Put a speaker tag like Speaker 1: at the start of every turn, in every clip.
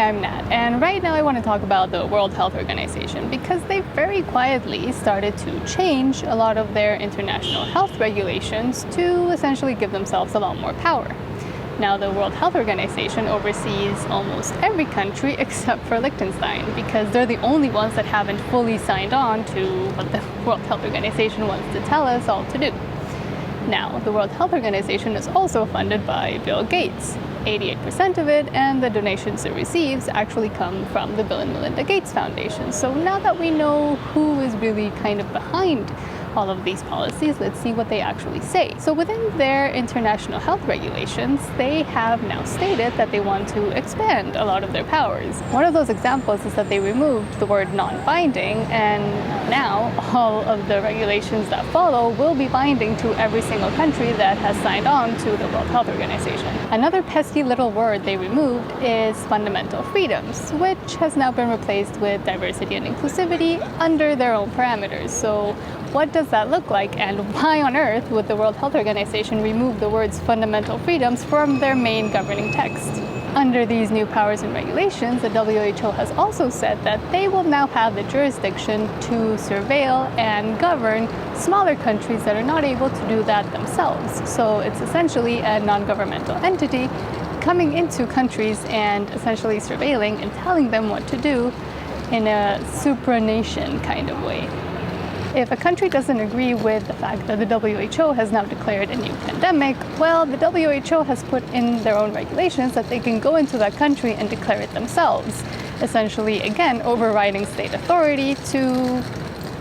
Speaker 1: I'm Nat, and right now I want to talk about the World Health Organization because they very quietly started to change a lot of their international health regulations to essentially give themselves a lot more power. Now, the World Health Organization oversees almost every country except for Liechtenstein because they're the only ones that haven't fully signed on to what the World Health Organization wants to tell us all to do. Now, the World Health Organization is also funded by Bill Gates, 88% of it, and the donations it receives actually come from the Bill and Melinda Gates Foundation. So now that we know who is really kind of behind all of these policies, let's see what they actually say. So within their international health regulations, they have now stated that they want to expand a lot of their powers. One of those examples is that they removed the word non-binding, and now all of the regulations that follow will be binding to every single country that has signed on to the World Health Organization. Another pesky little word they removed is fundamental freedoms, which has now been replaced with diversity and inclusivity under their own parameters. So what does that look like, and why on earth would the World Health Organization remove the words fundamental freedoms from their main governing text? Under these new powers and regulations, the WHO has also said that they will now have the jurisdiction to surveil and govern smaller countries that are not able to do that themselves. So it's essentially a non-governmental entity coming into countries and essentially surveilling and telling them what to do in a supranation kind of way. If a country doesn't agree with the fact that the WHO has now declared a new pandemic, well, the WHO has put in their own regulations that they can go into that country and declare it themselves, essentially, again, overriding state authority to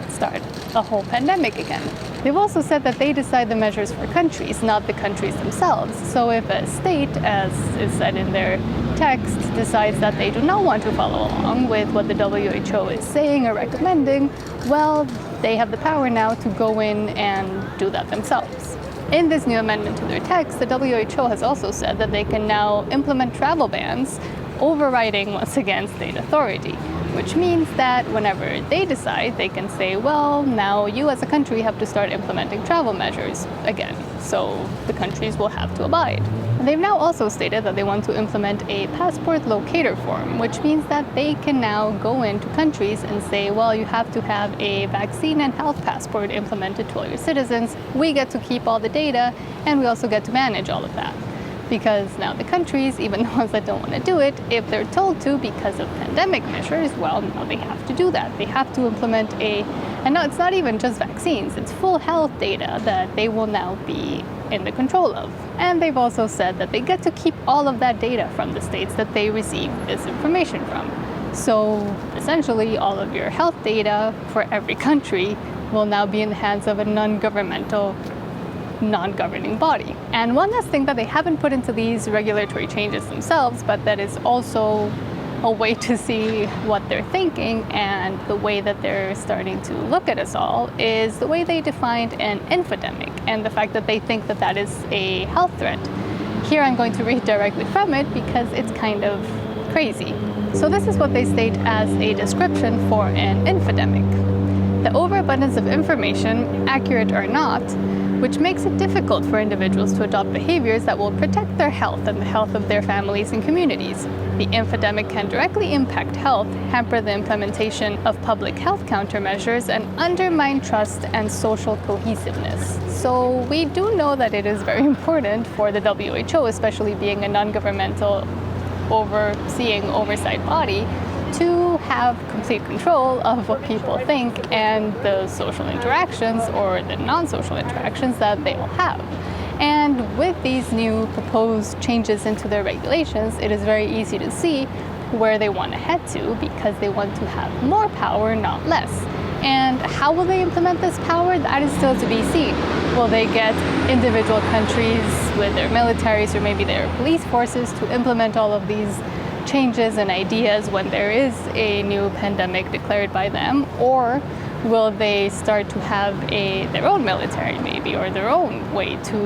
Speaker 1: start a whole pandemic again. They've also said that they decide the measures for countries, not the countries themselves. So if a state, as is said in their text, decides that they do not want to follow along with what the WHO is saying or recommending, well, they have the power now to go in and do that themselves. In this new amendment to their text, the WHO has also said that they can now implement travel bans, overriding once again state authority, which means that whenever they decide, they can say, well, now you as a country have to start implementing travel measures again, so the countries will have to abide. And they've now also stated that they want to implement a passport locator form, which means that they can now go into countries and say, well, you have to have a vaccine and health passport implemented to all your citizens. We get to keep all the data, and we also get to manage all of that. Because now the countries, even the ones that don't want to do it, if they're told to because of pandemic measures, well, now they have to do that. They have to implement and now it's not even just vaccines, it's full health data that they will now be in the control of. And they've also said that they get to keep all of that data from the states that they receive this information from. So essentially, all of your health data for every country will now be in the hands of a non-governmental non-governing body. And one last thing that they haven't put into these regulatory changes themselves, but that is also a way to see what they're thinking and the way that they're starting to look at us all, is the way they defined an infodemic and the fact that they think that that is a health threat. Here I'm going to read directly from it because it's kind of crazy. So this is what they state as a description for an infodemic. The overabundance of information, accurate or not, which makes it difficult for individuals to adopt behaviors that will protect their health and the health of their families and communities. The infodemic can directly impact health, hamper the implementation of public health countermeasures, and undermine trust and social cohesiveness. So we do know that it is very important for the WHO, especially being a non-governmental overseeing oversight body, to have complete control of what people think and the social interactions or the non-social interactions that they all have. And with these new proposed changes into their regulations, it is very easy to see where they want to head to because they want to have more power, not less. And how will they implement this power? That is still to be seen. Will they get individual countries with their militaries or maybe their police forces to implement all of these changes and ideas when there is a new pandemic declared by them, or will they start to have their own military maybe, or their own way to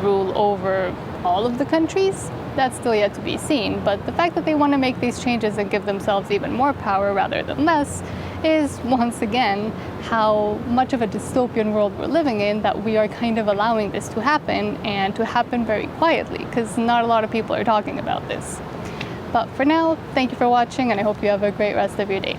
Speaker 1: rule over all of the countries? That's still yet to be seen, but the fact that they want to make these changes and give themselves even more power rather than less is once again how much of a dystopian world we're living in, that we are kind of allowing this to happen, and to happen very quietly, because not a lot of people are talking about this. But for now, thank you for watching, and I hope you have a great rest of your day.